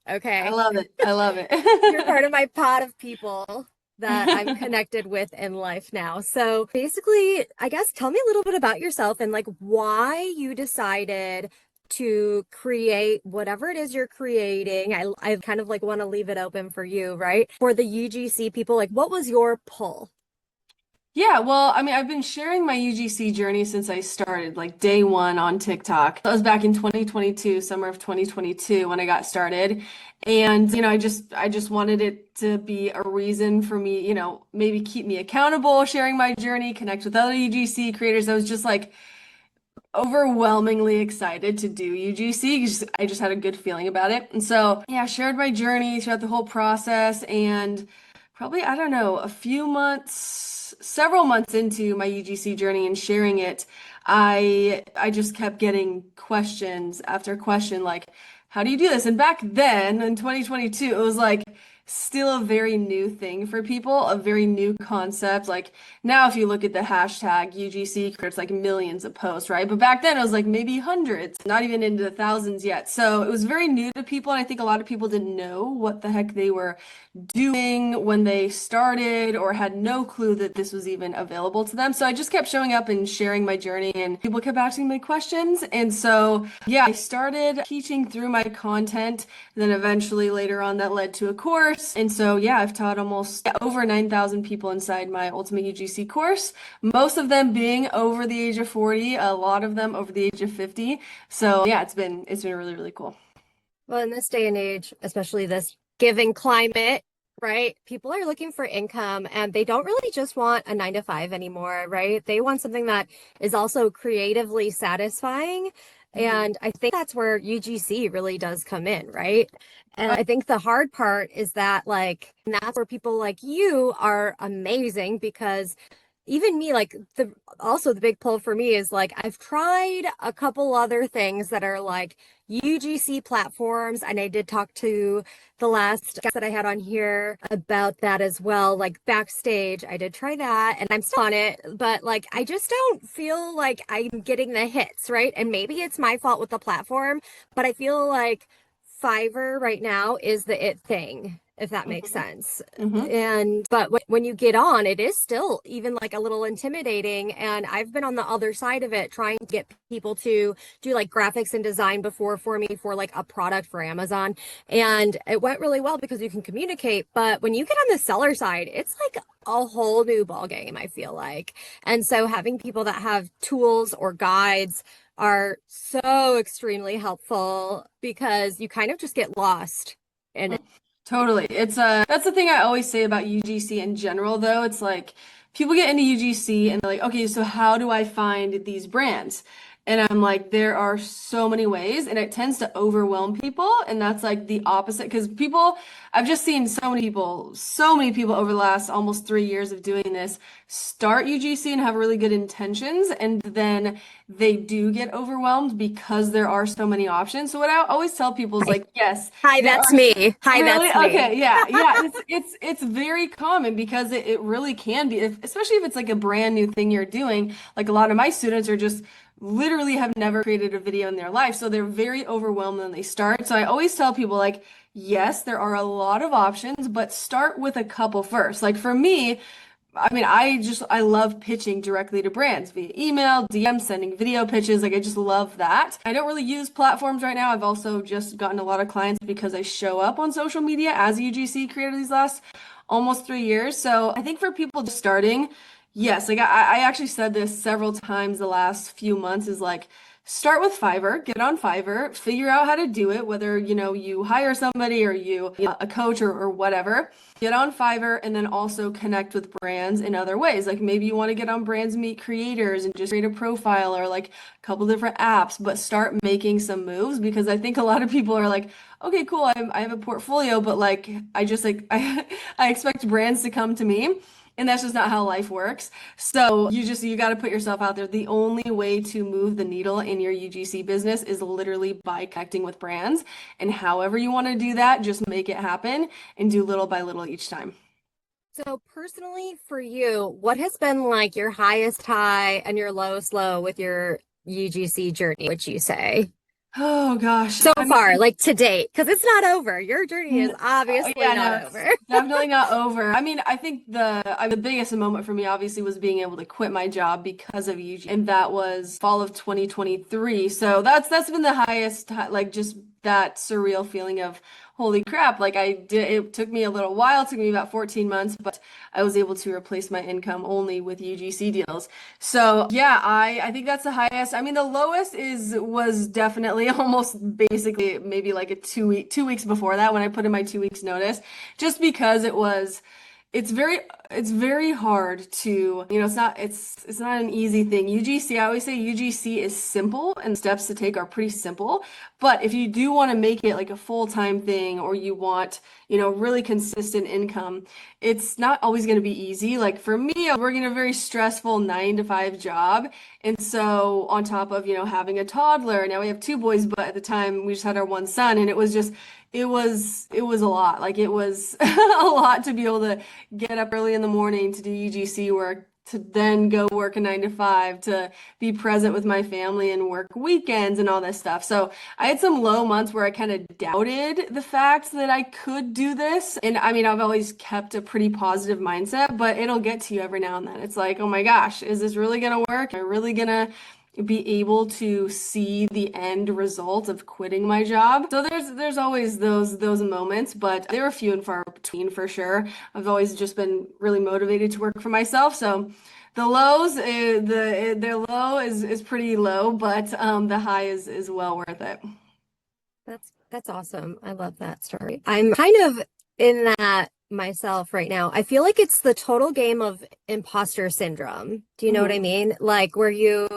I Okay. love it. I love it. You're part of my pod of people that I'm connected with in life now. So basically, I guess tell me a little bit about yourself and like why you decided to create whatever it is you're creating. I kind of like want to leave it open for you, right? For the UGC people, like what was your pull? Yeah, well, I mean, I've been sharing my UGC journey since I started, like day one on TikTok. That was back in 2022, summer of 2022 when I got started. And, I just wanted it to be a reason for me, maybe keep me accountable, sharing my journey, connect with other UGC creators. I was just like overwhelmingly excited to do UGC. I just had a good feeling about it. And so, yeah, I shared my journey throughout the whole process and probably, I don't know, several months into my UGC journey and sharing it, I just kept getting questions after question like, how do you do this? And back then in 2022, it was like still a very new thing for people, a very new concept. Like now, if you look at the hashtag UGC, it's like millions of posts, right? But back then it was like maybe hundreds, not even into the thousands yet. So it was very new to people. And I think a lot of people didn't know what the heck they were doing when they started or had no clue that this was even available to them. So I just kept showing up and sharing my journey and people kept asking me questions. And so, yeah, I started teaching through my content. And then eventually later on that led to a course. And so, yeah, I've taught almost over 9,000 people inside my Ultimate UGC course, most of them being over the age of 40, a lot of them over the age of 50. So, yeah, it's been really, really cool. Well, in this day and age, especially this giving climate, right? People are looking for income and they don't really just want a 9 to 5 anymore, right? They want something that is also creatively satisfying. Mhm. And I think that's where UGC really does come in, right? And I think the hard part is that, like, and that's where people like you are amazing because even me, like also the big pull for me is like I've tried a couple other things that are like UGC platforms, and I did talk to the last guest that I had on here about that as well. Like backstage, I did try that, and I'm still on it, but like I just don't feel like I'm getting the hits, right? And maybe it's my fault with the platform, but I feel like Fiverr right now is the it thing, if that makes Mhm. sense. Mhm. And but when you get on, it is still even like a little intimidating. And I've been on the other side of it trying to get people to do like graphics and design before for me for like a product for Amazon. And it went really well because you can communicate. But when you get on the seller side, it's like a whole new ball game, I feel like. And so having people that have tools or guides are so extremely helpful because you kind of just get lost in it. Totally. That's the thing I always say about UGC in general though. It's like people get into UGC and they're like, okay, so how do I find these brands? And I'm like, there are so many ways, and it tends to overwhelm people. And that's like the opposite because I've just seen so many people over the last almost 3 years of doing this start UGC and have really good intentions. And then they do get overwhelmed because there are so many options. So what I always tell people is Hi, like, yes, hi, there that's are. me. Hi, Really? that's me. Okay, yeah, yeah. It's very common because it really can be, especially if it's like a brand new thing you're doing. Like a lot of my students are just literally have never created a video in their life, so they're very overwhelmed when they start. So I always tell people like, yes, there are a lot of options, but start with a couple first. Like for me, I mean, I love pitching directly to brands via email, DM, sending video pitches. Like I just love that. I don't really use platforms right now. I've also just gotten a lot of clients because I show up on social media as a UGC creator these last almost 3 years. So I think for people just starting, yes, like I actually said this several times the last few months is like start with Fiverr, get on Fiverr, figure out how to do it, whether you hire somebody or a coach or whatever. Get on Fiverr and then also connect with brands in other ways. Like maybe you want to get on Brands Meet Creators and just create a profile or like a couple different apps, but start making some moves because I think a lot of people are like, okay, cool, I have a portfolio, but like I just like I expect brands to come to me. And that's just not how life works. So you got to put yourself out there. The only way to move the needle in your UGC business is literally by connecting with brands. And however you want to do that, just make it happen and do little by little each time. So personally for you, what has been like your highest high and your lowest low with your UGC journey, would you say? Oh gosh. So I far, mean, like to date, because it's not over. Your journey is obviously yeah, not no, it's over. definitely not over. I mean, I think the biggest moment for me obviously was being able to quit my job because of UG, and that was fall of 2023. So that's been the highest, like just that surreal feeling of holy crap. Like I did, it took me a little while, it took me about 14 months, but I was able to replace my income only with UGC deals. So yeah, I think that's the highest. I mean, the lowest is was definitely almost basically maybe like a 2 weeks before that when I put in my 2 weeks notice, just because it's very it's very hard to, it's not an easy thing. UGC, I always say UGC is simple and steps to take are pretty simple. But if you do want to make it like a full-time thing or you want, really consistent income, it's not always going to be easy. Like for me, I was working a very stressful 9 to 5 job. And so on top of, having a toddler, now we have two boys, but at the time we just had our one son and it was just it was a lot. Like it was a lot to be able to get up early in the morning to do UGC work, to then go work a 9 to 5, to be present with my family and work weekends and all this stuff. So I had some low months where I kind of doubted the fact that I could do this. And I mean, I've always kept a pretty positive mindset, but it'll get to you every now and then. It's like, oh my gosh, is this really gonna work? Am I really gonna be able to see the end result of quitting my job? So there's always those moments, but they were few and far between for sure. I've always just been really motivated to work for myself. So the lows, their low is pretty low, but the high is well worth it. That's awesome. I love that story. I'm kind of in that myself right now. I feel like it's the total game of imposter syndrome. Do you know what I Mhm. mean? Like where you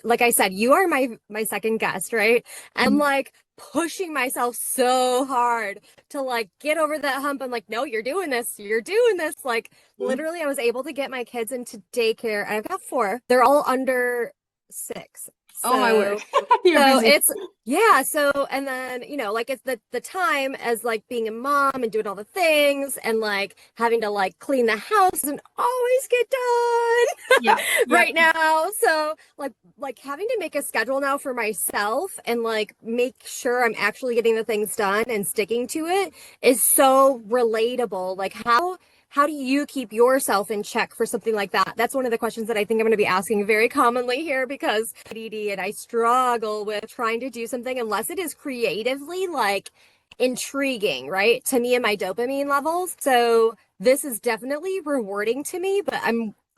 like I said, you are my second guest, right? I'm like pushing myself so hard to like get over that hump. I'm like, no, you're doing this. You're doing this. Like Mhm. literally, I was able to get my kids into daycare. I've got four. They're all under 6. Oh my word. So You're so busy. it's yeah, so and then, like it's the time as like being a mom and doing all the things and like having to like clean the house and always get done Yeah. right Yep. now. So like having to make a schedule now for myself and like make sure I'm actually getting the things done and sticking to it is so relatable. Like how do you keep yourself in check for something like that? That's one of the questions that I think I'm going to be asking very commonly here because ADD and I struggle with trying to do something unless it is creatively like intriguing, right? To me and my dopamine levels. So this is definitely rewarding to me, but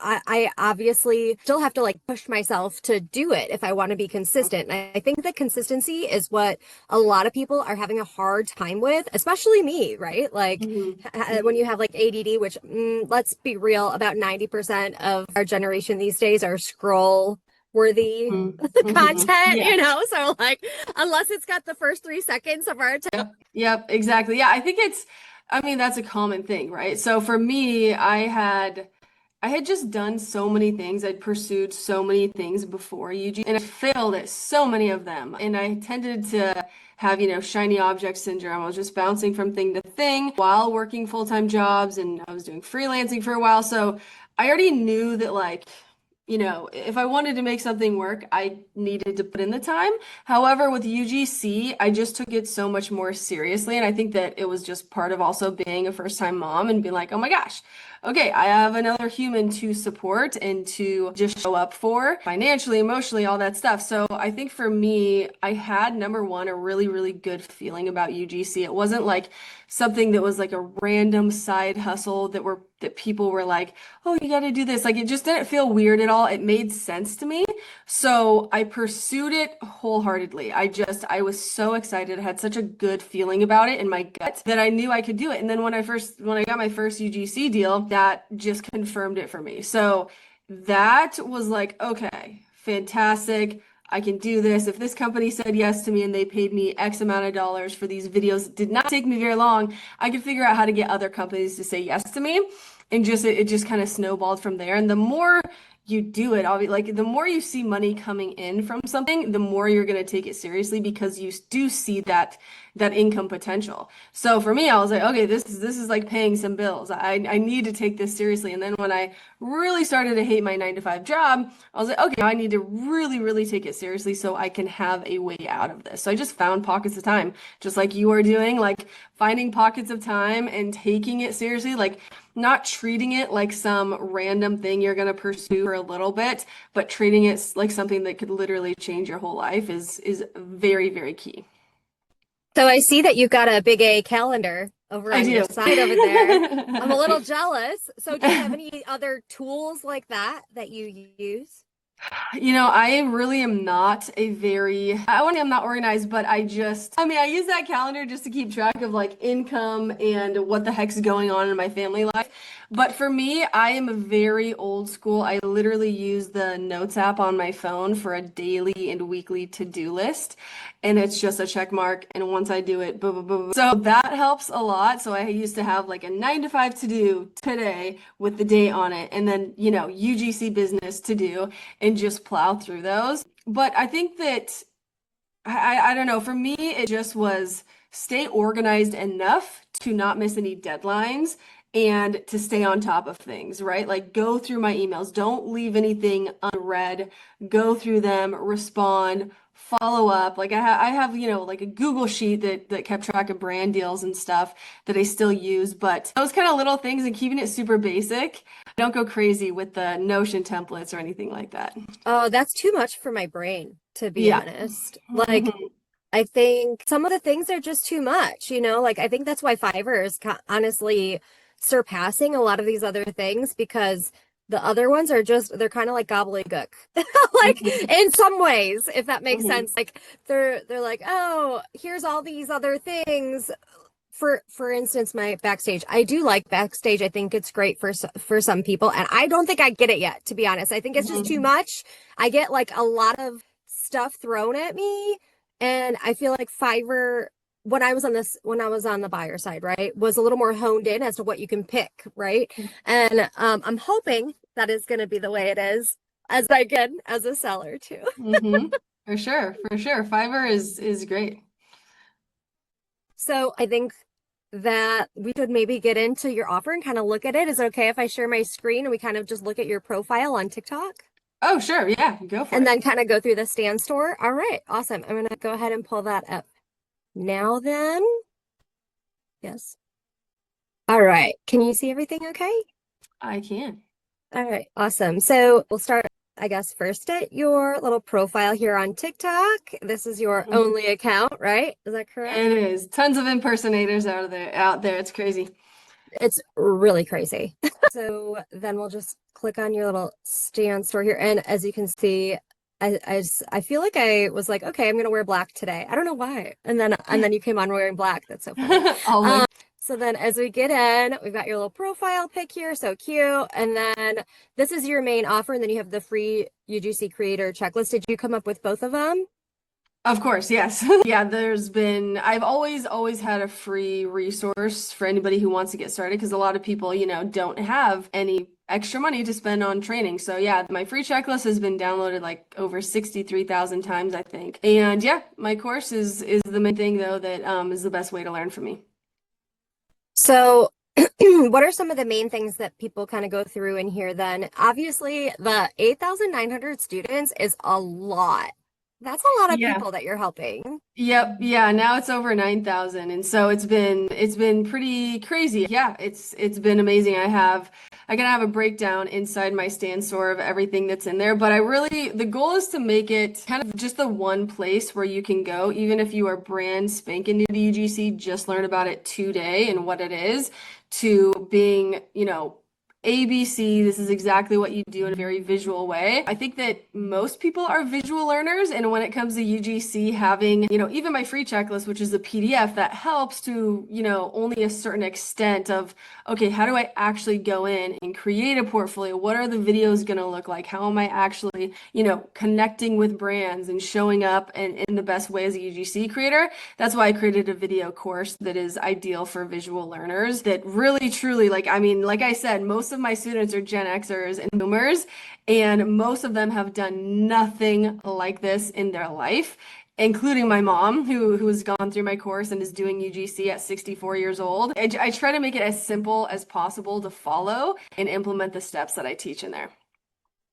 I obviously still have to like push myself to do it if I want to be consistent. And I think that consistency is what a lot of people are having a hard time with, especially me, right? Like Mhm. when you Mhm. have like ADD, which let's be real, about 90% of our generation these days are scroll worthy Mhm. Mhm. content, Yeah. So like unless it's got the first 3 seconds of our attention. Yep. Yep. Exactly. Yeah. I mean, that's a common thing, right? So for me, I had just done so many things. I'd pursued so many things before UG, and I failed at so many of them. And I tended to have, shiny object syndrome. I was just bouncing from thing to thing while working full-time jobs, and I was doing freelancing for a while. So I already knew that, like, if I wanted to make something work, I needed to put in the time. However, with UGC, I just took it so much more seriously. And I think that it was just part of also being a first-time mom and being like, oh my gosh, okay, I have another human to support and to just show up for financially, emotionally, all that stuff. So I think for me, I had number one, a really, really good feeling about UGC. It wasn't like something that was like a random side hustle that people were like, oh, you got to do this. Like it just didn't feel weird at all. It made sense to me. So I pursued it wholeheartedly. I was so excited. I had such a good feeling about it in my gut that I knew I could do it. And then when I got my first UGC deal, that just confirmed it for me. So that was like, okay, fantastic. I can do this. If this company said yes to me and they paid me X amount of dollars for these videos, it did not take me very long. I could figure out how to get other companies to say yes to me. And it just kind of snowballed from there. And the more you do it, like the more you see money coming in from something, the more you're going to take it seriously because you do see that income potential. So for me, I was like, okay, this is like paying some bills. I need to take this seriously. And then when I really started to hate my 9 to 5 job, I was like, okay, now I need to really, really take it seriously so I can have a way out of this. So I just found pockets of time, just like you are doing, like finding pockets of time and taking it seriously, like not treating it like some random thing you're going to pursue for a little bit, but treating it like something that could literally change your whole life is very, very key. So I see that you've got a big A calendar over I on your do. side over there. I'm a little jealous. So do you have any other tools like that that you use? I really am not a very, I wouldn't say I'm not organized, but I mean, I use that calendar just to keep track of like income and what the heck's going on in my family life. But for me, I am very old school. I literally use the Notes app on my phone for a daily and weekly to-do list. And it's just a check mark. And once I do it, boom, boom, boom. So that helps a lot. So I used to have like a 9 to 5 to do today with the date on it. And then, UGC business to do and just plow through those. But I think that I don't know, for me it just was stay organized enough to not miss any deadlines and to stay on top of things, right? Like go through my emails, don't leave anything unread, go through them, respond, follow up. Like I have, like a Google sheet that kept track of brand deals and stuff that I still use, but those kind of little things and keeping it super basic. I don't go crazy with the Notion templates or anything like that. Oh, that's too much for my brain, to be Yeah. honest. Like, Mhm. I think some of the things are just too much, Like, I think that's why Fiverr is honestly surpassing a lot of these other things because the other ones are just, they're kind of like gobbledygook. Like, Mhm. in some ways, if that makes Mhm. sense. Like, they're like, oh, here's all these other things. For instance, my backstage, I do like backstage. I think it's great for some people, and I don't think I get it yet, to be honest. I think it's just too Mhm. much. I get like a lot of stuff thrown at me, and I feel like Fiverr, when I was on the buyer side, right, was a little more honed in as to what you can pick, right? And I'm hoping that is going to be the way it is as I get as a seller too. Mhm. For sure, for sure. Fiverr is great. So I think that we could maybe get into your offer and kind of look at it. Is it okay if I share my screen and we kind of just look at your profile on TikTok Oh, sure. Yeah, go for and it. then kind of go through the stand store? All right, awesome. I'm gonna go ahead and pull that up now then. Yes. All right. Can you see everything okay? I can. All right, awesome. So we'll start, I guess, first at your little profile here on TikTok. This is your Mhm. only account, right? Is that correct? It is. Tons of impersonators out there. It's crazy. It's really crazy. So then we'll just click on your little stand store here. And as you can see, I feel like I was like, okay, I'm gonna wear black today. I don't know why. And then you came on wearing black. That's so funny. Always. So then as we get in, we've got your little profile pic here, so cute. And then this is your main offer, and then you have the free UGC creator checklist. Did you come up with both of them? Of course, yes. Yeah, I've always had a free resource for anybody who wants to get started because a lot of people, don't have any extra money to spend on training. So yeah, my free checklist has been downloaded like over 63,000 times, I think. And yeah, my course is the main thing though that is the best way to learn from me. So, what are some of the main things that people kind of go through in here then? Obviously, the 8,900 students is a lot. That's a lot of Yeah. people that you're helping. Yep, yeah, now it's over 9,000 and so it's been pretty crazy. Yeah, it's been amazing. I gotta have a breakdown inside my stand store of everything that's in there, but the goal is to make it kind of just the one place where you can go, even if you are brand spanking new to UGC, just learn about it today and what it is, to being, ABC, this is exactly what you do in a very visual way. I think that most people are visual learners, and when it comes to UGC, having, even my free checklist, which is a PDF that helps to, only a certain extent of, okay, how do I actually go in and create a portfolio? What are the videos going to look like? How am I actually, connecting with brands and showing up in the best way as a UGC creator? That's why I created a video course that is ideal for visual learners that really truly, like, I mean, like I said, most most of my students are Gen Xers and Boomers, and most of them have done nothing like this in their life, including my mom, who has gone through my course and is doing UGC at 64 years old. I try to make it as simple as possible to follow and implement the steps that I teach in there.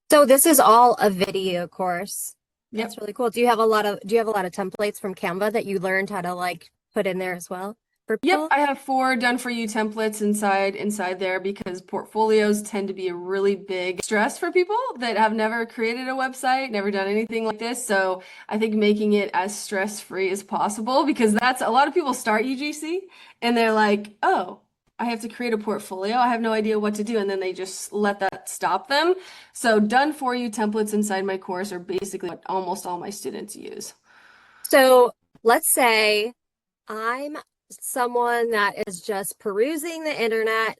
So this is all a video course. That's Yep. really cool. Do you have a lot of templates from Canva that you learned how to like put in there as well for Yep, people? I have 4 done for you templates inside there because portfolios tend to be a really big stress for people that have never created a website, never done anything like this. So I think making it as stress-free as possible because that's a lot of people start UGC and they're like, "Oh, I have to create a portfolio. I have no idea what to do." And then they just let that stop them. So done for you templates inside my course are basically what almost all my students use. So let's say I'm someone that is just perusing the internet,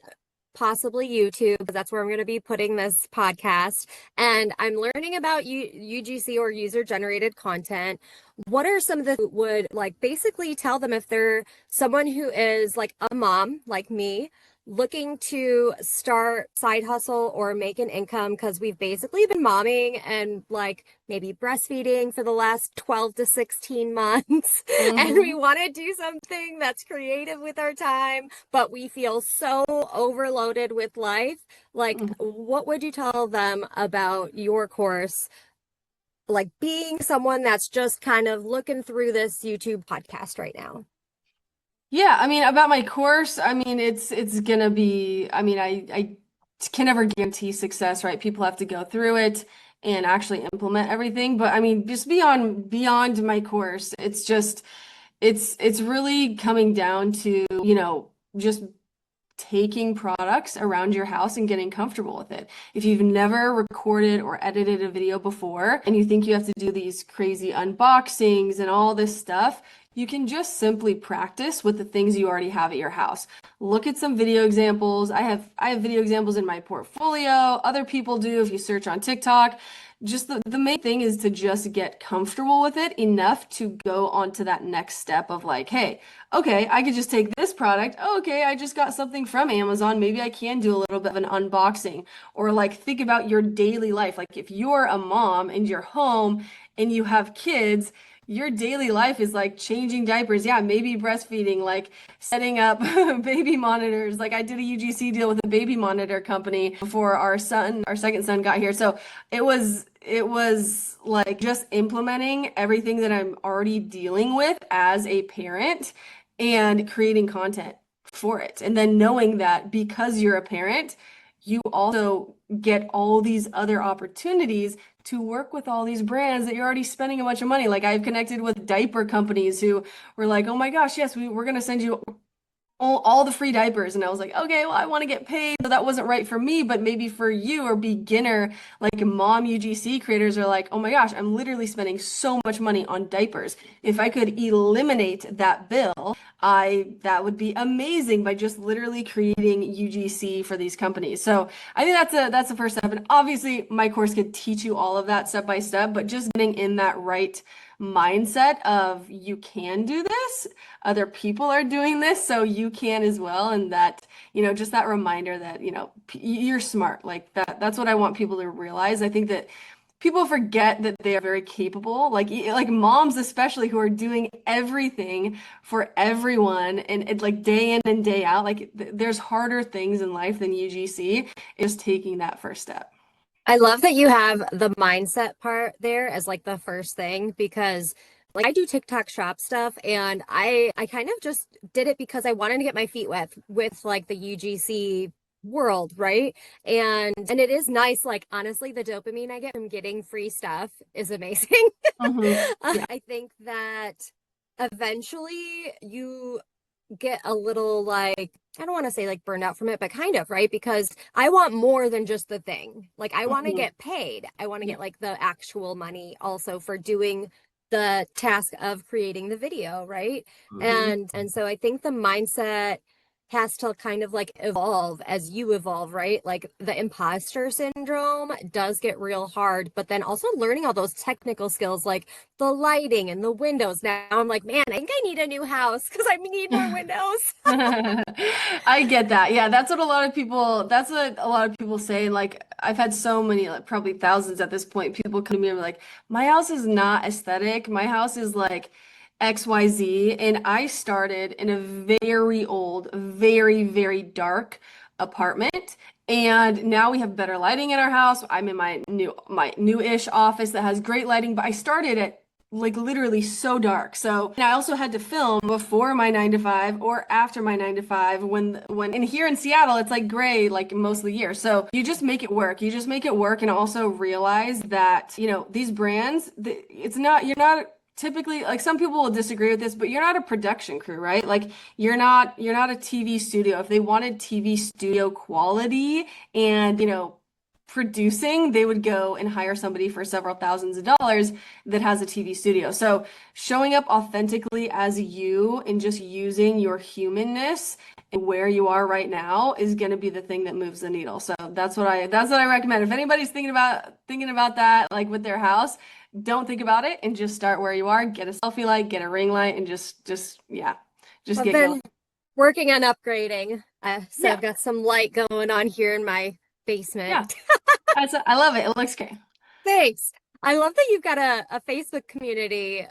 possibly YouTube, because that's where I'm going to be putting this podcast, and I'm learning about UGC or user generated content. What are some of the would like basically tell them if they're someone who is like a mom like me looking to start side hustle or make an income because we've basically been momming and like maybe breastfeeding for the last 12 to 16 months and we Hmm. want to do something that's creative with our time, but we feel so overloaded with life. Like, what would you tell them about your course? Like being someone that's just kind of looking through this YouTube podcast right now. Yeah, I mean about my course, I mean it's gonna be I mean I can never guarantee success, right? People have to go through it and actually implement everything. But I mean just beyond my course, it's just it's really coming down to, just taking products around your house and getting comfortable with it. If you've never recorded or edited a video before and you think you have to do these crazy unboxings and all this stuff, you can just simply practice with the things you already have at your house. Look at some video examples. I have video examples in my portfolio. Other people do if you search on TikTok. Just the main thing is to just get comfortable with it enough to go on to that next step of like, hey, okay, I could just take this product. Oh, okay, I just got something from Amazon. Maybe I can do a little bit of an unboxing. Or like think about your daily life. Like if you're a mom and you're home and you have kids, your daily life is like changing diapers. Yeah, maybe breastfeeding, like setting up baby monitors. Like I did a UGC deal with a baby monitor company before our second son got here. So it was like just implementing everything that I'm already dealing with as a parent and creating content for it. And then knowing that because you're a parent, you also get all these other opportunities to work with all these brands that you're already spending a bunch of money. Like I've connected with diaper companies who were like, "Oh my gosh, yes, we're going to send you all the free diapers." And I was like, okay, well, I want to get paid. So that wasn't right for me, but maybe for you or beginner, like mom UGC creators are like, oh my gosh, I'm literally spending so much money on diapers. If I could eliminate that bill, that would be amazing by just literally creating UGC for these companies. So I think that's the first step. And obviously my course could teach you all of that step by step, but just getting in that right mindset of you can do this, other people are doing this, so you can as well. And that, just that reminder that, you're smart. Like that's what I want people to realize. I think that people forget that they are very capable, like moms especially who are doing everything for everyone and like day in and day out. Like there's harder things in life than UGC, is taking that first step. I love that you have the mindset part there as like the first thing because like I do TikTok shop stuff and I kind of just did it because I wanted to get my feet wet with like the UGC world, right? And it is nice, like honestly, the dopamine I get from getting free stuff is amazing. Hmm. Yeah. I think that eventually you get a little like I don't want to say like burned out from it, but kind of, right? Because I want more than just the thing. Like I want to Hmm. get paid. I want to Yeah. get like the actual money also for doing the task of creating the video, right? Hmm. And so I think the mindset has to kind of like evolve as you evolve, right? Like the imposter syndrome does get real hard, but then also learning all those technical skills like the lighting and the windows. Now I'm like, man, I think I need a new house because I need more windows. I get that. Yeah, that's what a lot of people say. Like I've had so many, like probably thousands at this point, people come to me and be like, my house is not aesthetic. My house is like XYZ. And I started in a very old, very, very dark apartment. And now we have better lighting in our house. I'm in my new-ish office that has great lighting, but I started at like literally so dark. So and I also had to film before my 9 to 5 or after my 9 to 5 when in here in Seattle it's like gray like most of the year. So you just make it work. You just make it work and also realize that, these brands, it's not you're not typically like some people will disagree with this, but you're not a production crew, right? Like you're not a TV studio. If they wanted TV studio quality and, producing, they would go and hire somebody for several thousands of dollars that has a TV studio. So showing up authentically as you and just using your humanness and where you are right now is going to be the thing that moves the needle. So that's what I recommend. If anybody's thinking about that like with their house, don't think about it and just start where you are. Get a selfie light, get a ring light, and just yeah, just I've get going. been working on upgrading. So Yeah, I've got some light going on here in my yeah. basement. I love it. It looks great. Thanks. I love that you've got a Facebook community.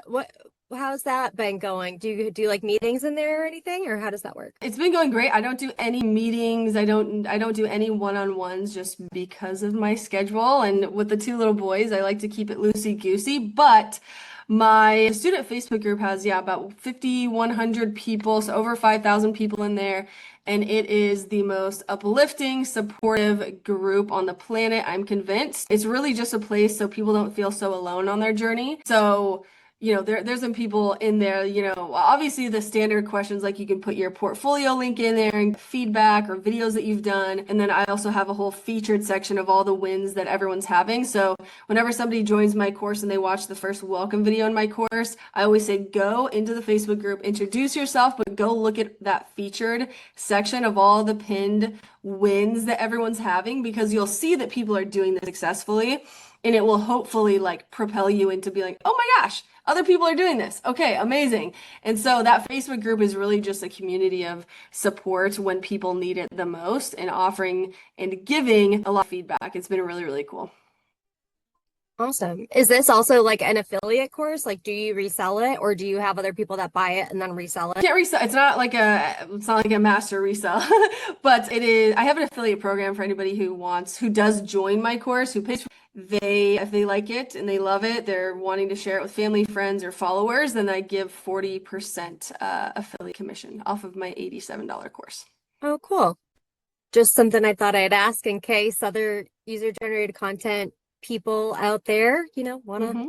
How's that been going? Do you do like meetings in there or anything, or how does that work? It's been going great. I don't do any meetings. I don't do any one-on-ones just because of my schedule. And with the two little boys, I like to keep it loosey-goosey. But my student Facebook group has, yeah, about 5,100 people, so over 5,000 people in there. And it is the most uplifting, supportive group on the planet, I'm convinced. It's really just a place so people don't feel so alone on their journey. So there's some people in there, obviously the standard questions like you can put your portfolio link in there and feedback or videos that you've done. And then I also have a whole featured section of all the wins that everyone's having. So whenever somebody joins my course and they watch the first welcome video in my course, I always say go into the Facebook group, introduce yourself, but go look at that featured section of all the pinned wins that everyone's having because you'll see that people are doing this successfully. And it will hopefully like propel you into be like, oh my gosh, other people are doing this. Okay, amazing. And so that Facebook group is really just a community of support when people need it the most and offering and giving a lot of feedback. It's been really, really cool. Awesome. Is this also like an affiliate course? Like, do you resell it or do you have other people that buy it and then resell it? Can't resell. It's not like a master resell, but it is. I have an affiliate program for anybody who does join my course, who pays. If they like it and they love it, they're wanting to share it with family, friends, or followers, then I give 40% affiliate commission off of my $87 course. Oh, cool. Just something I thought I'd ask in case other user-generated content people out there, want to Hmm.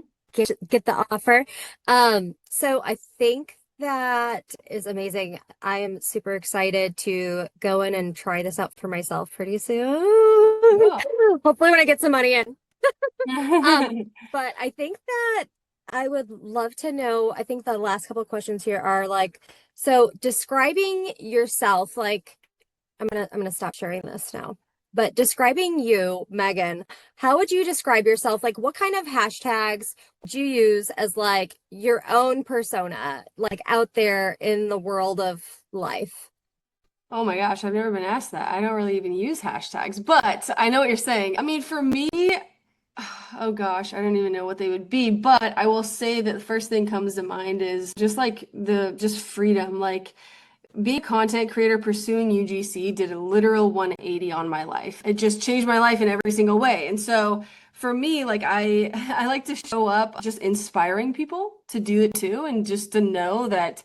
get the offer. So I think that is amazing. I am super excited to go in and try this out for myself pretty soon. Yeah. Hopefully when I get some money in. But I think that I would love to know, I think the last couple of questions here are like, so describing yourself, like I'm gonna stop sharing this now. But describing you, Megan, how would you describe yourself? Like, what kind of hashtags would you use as like your own persona, like out there in the world of life? Oh my gosh, I've never been asked that. I don't really even use hashtags, but I know what you're saying. I mean, for me, oh gosh, I don't even know what they would be, but I will say that the first thing comes to mind is just like just freedom. Like being a content creator, pursuing UGC did a literal 180 on my life. It just changed my life in every single way. And so for me, like I like to show up just inspiring people to do it too, and just to know that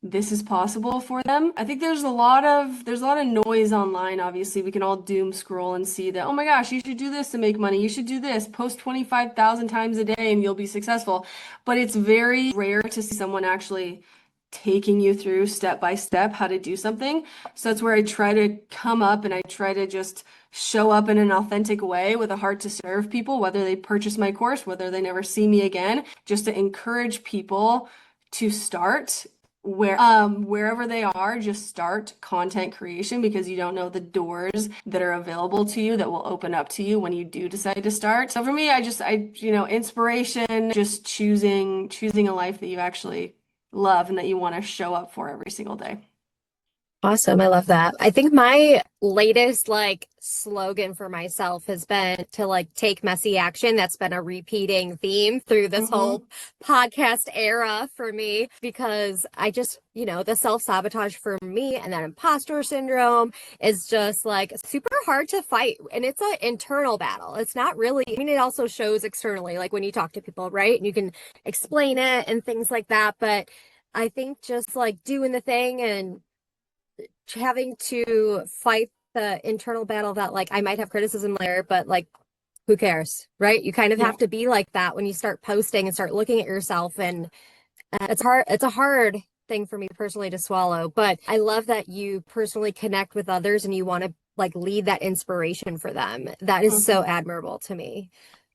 this is possible for them. I think there's a lot of noise online. Obviously, we can all doom scroll and see that, oh my gosh, you should do this to make money. You should do this. Post 25,000 times a day and you'll be successful. But it's very rare to see someone actually taking you through step by step how to do something. So that's where I try to come up and I try to just show up in an authentic way with a heart to serve people, whether they purchase my course, whether they never see me again, just to encourage people to start wherever they are, just start content creation because you don't know the doors that are available to you that will open up to you when you do decide to start. So for me, inspiration, just choosing a life that you actually love and that you want to show up for every single day. Awesome. I love that. I think my latest like slogan for myself has been to like take messy action. That's been a repeating theme through this whole Hmm. podcast era for me because I just, the self-sabotage for me and that imposter syndrome is just like super hard to fight. And it's an internal battle. It's not really, I mean, it also shows externally, like when you talk to people, right? And you can explain it and things like that. But I think just like doing the thing and having to fight the internal battle that like I might have criticism there, but like who cares, right? You kind of Yeah. have to be like that when you start posting and start looking at yourself, and it's hard. It's a hard thing for me personally to swallow, but I love that you personally connect with others and you want to like lead that inspiration for them. That is so Mhm. admirable to me.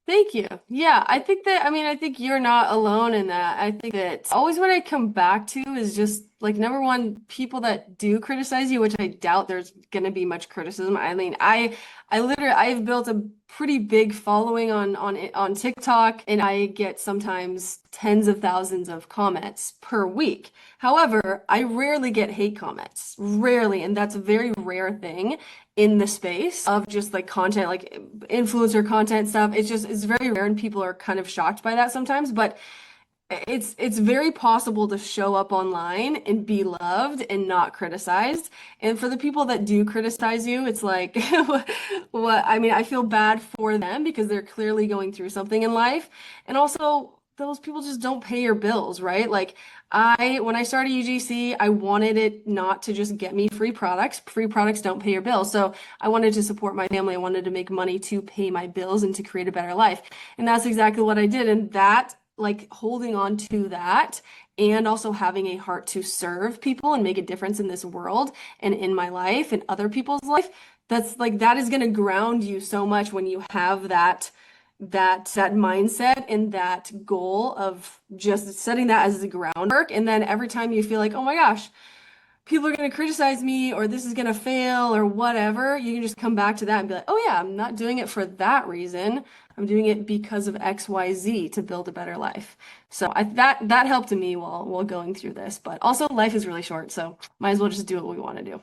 Thank you. Yeah, I think you're not alone in that. I think that always what I come back to is just like number one, people that do criticize you, which I doubt there's gonna be much criticism. I mean, I've built a pretty big following on TikTok, and I get sometimes tens of thousands of comments per week. However, I rarely get hate comments. Rarely, and that's a very rare thing in the space of just like content, like influencer content stuff. It's very rare and people are kind of shocked by that sometimes, but it's very possible to show up online and be loved and not criticized. And for the people that do criticize you, it's like I mean, I feel bad for them because they're clearly going through something in life. And also those people just don't pay your bills, right? Like when I started UGC, I wanted it not to just get me free products. Free products don't pay your bills. So I wanted to support my family. I wanted to make money to pay my bills and to create a better life. And that's exactly what I did. And that like holding on to that and also having a heart to serve people and make a difference in this world and in my life and other people's life, that's like that is going to ground you so much when you have that mindset and that goal of just setting that as the groundwork. And then every time you feel like, oh my gosh, people are going to criticize me or this is going to fail or whatever, you can just come back to that and be like, oh yeah, I'm not doing it for that reason. I'm doing it because of XYZ to build a better life. So that helped me while going through this. But also life is really short, so might as well just do what we want to do.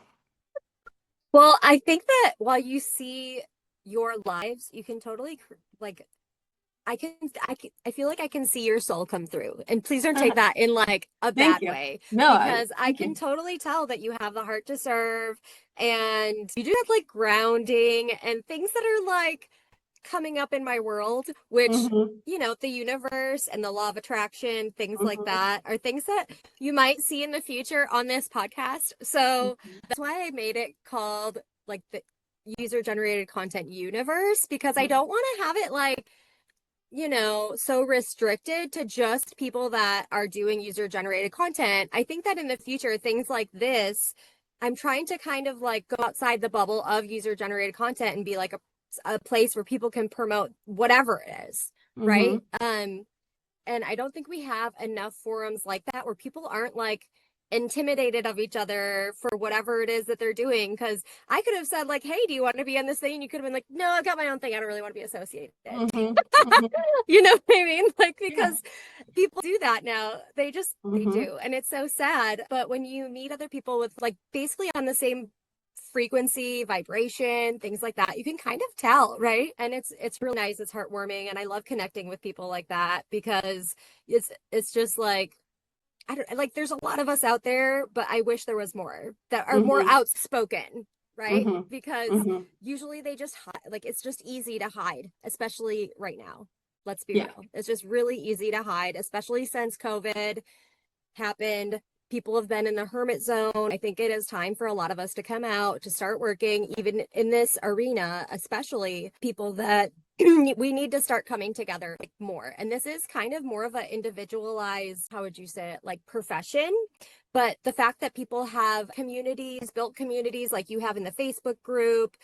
Well, I think that while you see your lives, you can totally like I feel like I can see your soul come through. And please don't take that in like a Thank bad you. way, No, because I thank can you. totally tell that you have the heart to serve and you do have like grounding and things that are like coming up in my world, which, Hmm. the universe and the law of attraction, things like Hmm. that are things that you might see in the future on this podcast. So that's why I made it called like the user generated content universe, because I don't want to have it like so restricted to just people that are doing user generated content. I think that in the future, things like this, I'm trying to kind of like go outside the bubble of user generated content and be like a place where people can promote whatever it is, right? Hmm. And I don't think we have enough forums like that where people aren't like intimidated of each other for whatever it is that they're doing. Because I could have said like, "Hey, do you want to be on this thing?" And you could have been like, "No, I've got my own thing. I don't really want to be associated." Hmm. Hmm. You know what I mean? Like, Yeah. because people do that now. They Hmm. do. And it's so sad. But when you meet other people with like basically on the same frequency, vibration, things like that, you can kind of tell, right? And it's really nice. It's heartwarming. And I love connecting with people like that because it's just like I don't like there's a lot of us out there, but I wish there was more that are more Hmm. outspoken, right? Hmm. Because Hmm. usually they just hide, like it's just easy to hide, especially right now. Let's be Yeah. real. It's just really easy to hide, especially since COVID happened. People have been in the hermit zone. I think it is time for a lot of us to come out, to start working, even in this arena, especially people that we need to start coming together like more. And this is kind of more of an individualized, how would you say it, like profession. But the fact that people have communities, built communities like you have in the Facebook group,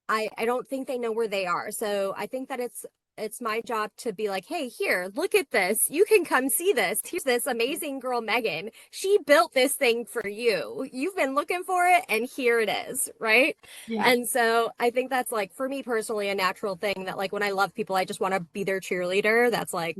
I don't think they know where they are. So I think that it's it's my job to be like, hey, here, look at this. You can come see this. Here's this amazing girl, Megan. She built this thing for you. You've been looking for it, and here it is, right? Yeah. And so I think that's like, for me personally, a natural thing that like when I love people, I just want to be their cheerleader. That's like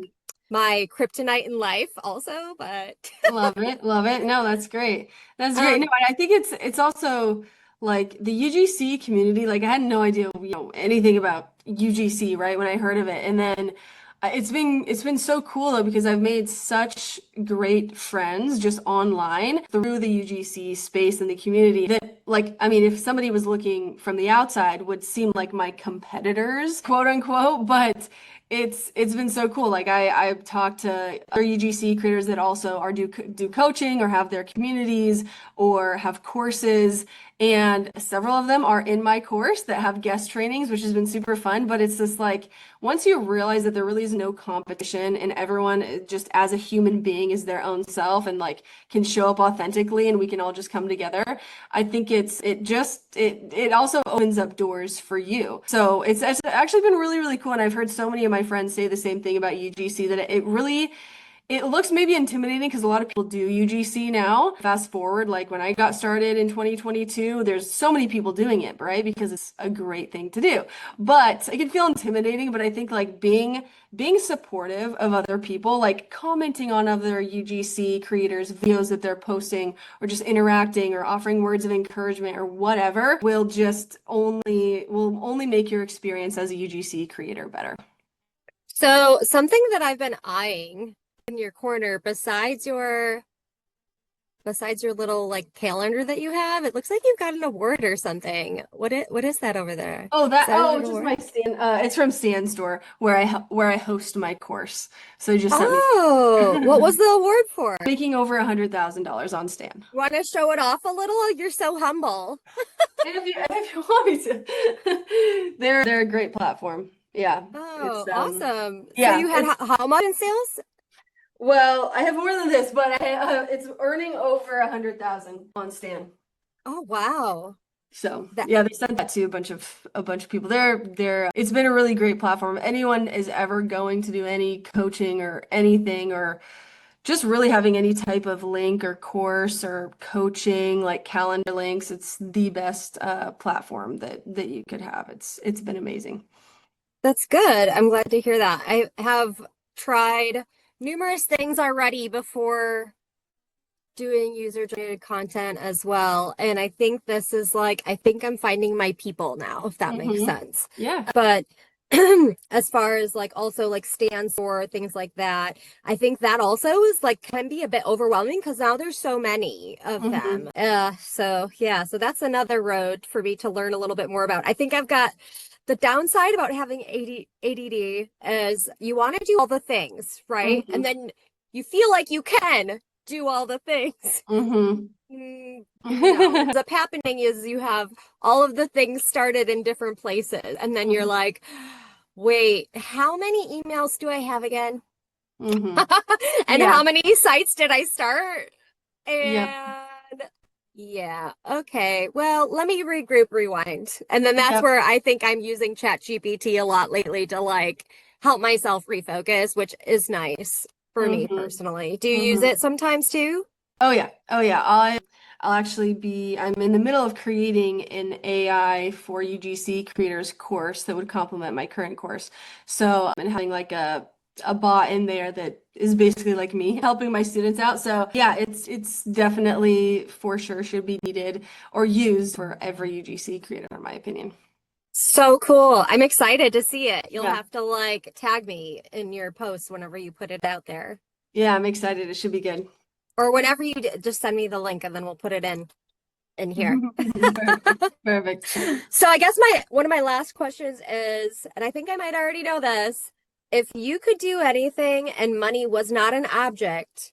my kryptonite in life also, but Love it. Love it. No, that's great. That's great. No, um and I think it's also like the UGC community, like I had no idea, anything about UGC, right, when I heard of it. And then it's been so cool though because I've made such great friends just online through the UGC space and the community that like I mean if somebody was looking from the outside would seem like my competitors, quote unquote, but it's been so cool. Like I've talked to other UGC creators that also are do coaching or have their communities or have courses, and several of them are in my course that have guest trainings, which has been super fun. But it's just like once you realize that there really is no competition and everyone just as a human being is their own self and like can show up authentically and we can all just come together. I think it also opens up doors for you. So it's actually been really, really cool. And I've heard so many of my friends say the same thing about UGC that it really it looks maybe intimidating because a lot of people do UGC now. Fast forward, like when I got started in 2022, there's so many people doing it, right? Because it's a great thing to do. But it can feel intimidating, but I think like being supportive of other people, like commenting on other UGC creators' videos that they're posting, or just interacting or offering words of encouragement or whatever, will only make your experience as a UGC creator better. so something that I've been eyeing in your corner besides your little like calendar that you have, it looks like you've got an award or something. What is that over there? Oh, Is that an it's just award? my stand. It's from Stand Store where I host my course. So he just sent me Oh, what was the award for? making over $100,000 on Stan. Want to show it off a little? You're so humble. If you want me to, they're a great platform. Yeah, Oh, it's awesome. So yeah, you had it's how much in sales? well, I have more than this, but it's earning over 100,000 on Stan. Oh, wow. So That yeah, they sent that to a bunch of people. It's been a really great platform. Anyone is ever going to do any coaching or anything or just really having any type of link or course or coaching like calendar links, it's the best platform that you could have. It's been amazing. that's good. I'm glad to hear that. I have tried numerous things already before doing user-generated content as well. And I think this is like, I think I'm finding my people now, if that makes Hmm. sense. Yeah. But as far as like also like stands for things like that, I think that also is like can be a bit overwhelming because now there's so many of Hmm. them. So yeah, so that's another road for me to learn a little bit more about. I think I've got the downside about having ADD is you want to do all the things, right? And Hmm. then you feel like you can do all the things. Hmm. No. What's up happening is you have all of the things started in different places, and then you're Hmm. like, wait, how many emails do I have again? Hmm. And Yeah. how many sites did I start? Yep. And yeah, okay. Well, let me regroup, rewind. And then that's Yep. where I think I'm using ChatGPT a lot lately to like help myself refocus, which is nice for me Hmm. personally. Do you use Hmm. it sometimes too? Oh yeah. Oh yeah. I'm in the middle of creating an AI for UGC creators course that would complement my current course. So I'm having like a bot in there that is basically like me helping my students out. So yeah, it's definitely for sure should be needed or used for every UGC creator, in my opinion. So cool. I'm excited to see it. You'll Yeah. have to like tag me in your post whenever you put it out there. Yeah, I'm excited. It should be good. Or whenever you just send me the link and then we'll put it in here. Perfect. Perfect. So I guess my one of my last questions is, and I think I might already know this, if you could do anything and money was not an object,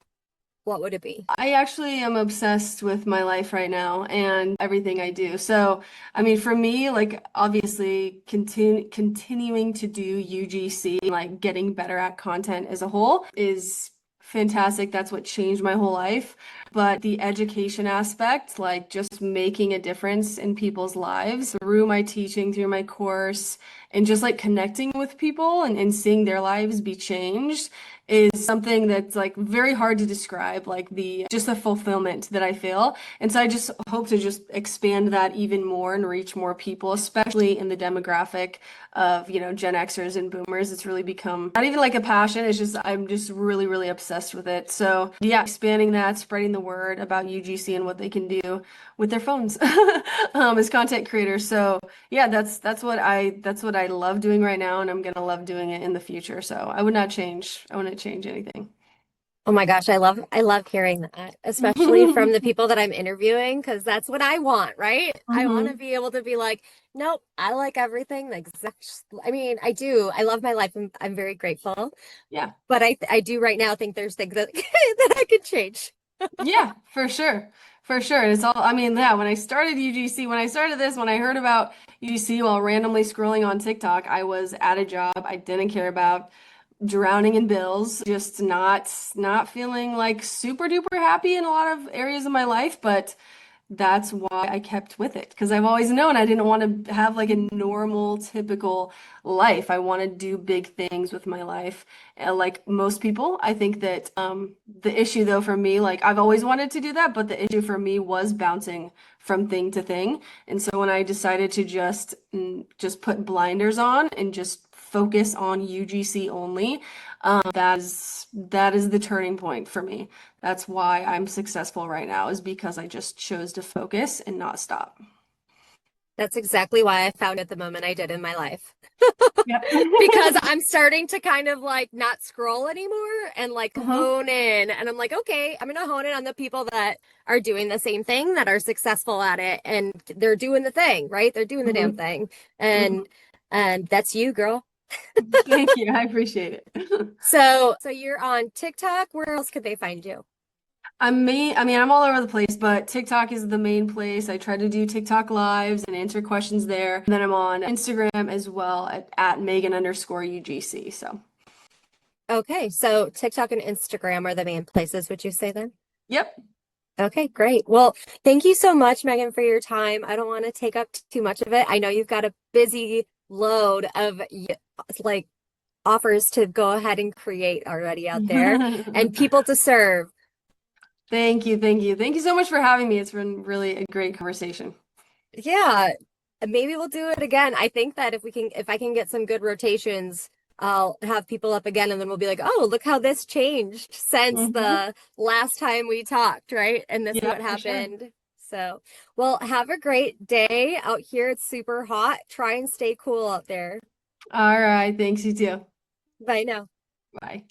what would it be? I actually am obsessed with my life right now and everything I do. So, I mean, for me, like obviously continuing to do UGC, like getting better at content as a whole is fantastic. That's what changed my whole life. but the education aspect, like just making a difference in people's lives through my teaching, through my course, and just like connecting with people and seeing their lives be changed is something that's like very hard to describe, like the just the fulfillment that I feel. And so I just hope to just expand that even more and reach more people, especially in the demographic of, Gen Xers and Boomers. It's really become not even like a passion, it's just I'm just really, really obsessed with it. So yeah, expanding that, spreading the word about UGC and what they can do with their phones as content creators. So yeah, that's what I love doing right now, and I'm gonna love doing it in the future. So I wouldn't change anything. Oh my gosh, I love hearing that, especially from the people that I'm interviewing, because that's what I want, right? I want to Hmm. be able to be like, nope, I like everything the exact. I mean, I do. I love my life. I'm very grateful, Yeah. but I do right now think there's things that that I could change. Yeah, for sure. For sure. It's all, I mean, yeah, when I started UGC, when I started this, when I heard about UGC while randomly scrolling on TikTok, I was at a job I didn't care about, drowning in bills, just not feeling like super duper happy in a lot of areas of my life, but that's why I kept with it because I've always known I didn't want to have like a normal, typical life. I want to do big things with my life. Like most people, I think that the issue though for me, like I've always wanted to do that, but the issue for me was bouncing from thing to thing. And so when I decided to just put blinders on and just focus on UGC only, that is the turning point for me. That's why I'm successful right now, is because I just chose to focus and not stop. That's exactly why I found it the moment I did in my life. Yep. Because I'm starting to kind of like not scroll anymore and like Hmm. hone in. And I'm like, okay, I'm gonna hone in on the people that are doing the same thing, that are successful at it, and they're doing the thing, right? They're doing the damn Hmm. thing. Hmm. And that's you, girl. Thank you. I appreciate it. So you're on TikTok. Where else could they find you? I'm all over the place, but TikTok is the main place. I try to do TikTok lives and answer questions there. And then I'm on Instagram as well at Megan_UGC. So, Okay, so TikTok and Instagram are the main places, would you say then? yep. Okay, great. Well, thank you so much, Megan, for your time. I don't want to take up too much of it. I know you've got a busy load of like offers to go ahead and create already out there and people to serve. Thank you. Thank you. Thank you so much for having me. It's been really a great conversation. Yeah, maybe we'll do it again. I think that if I can get some good rotations, I'll have people up again and then we'll be like, oh, look how this changed since Hmm. the last time we talked, right? And this is Yeah, what for sure. happened. So, well, have a great day out here. It's super hot. Try and stay cool out there. All right. Thanks, you too. Bye now. Bye.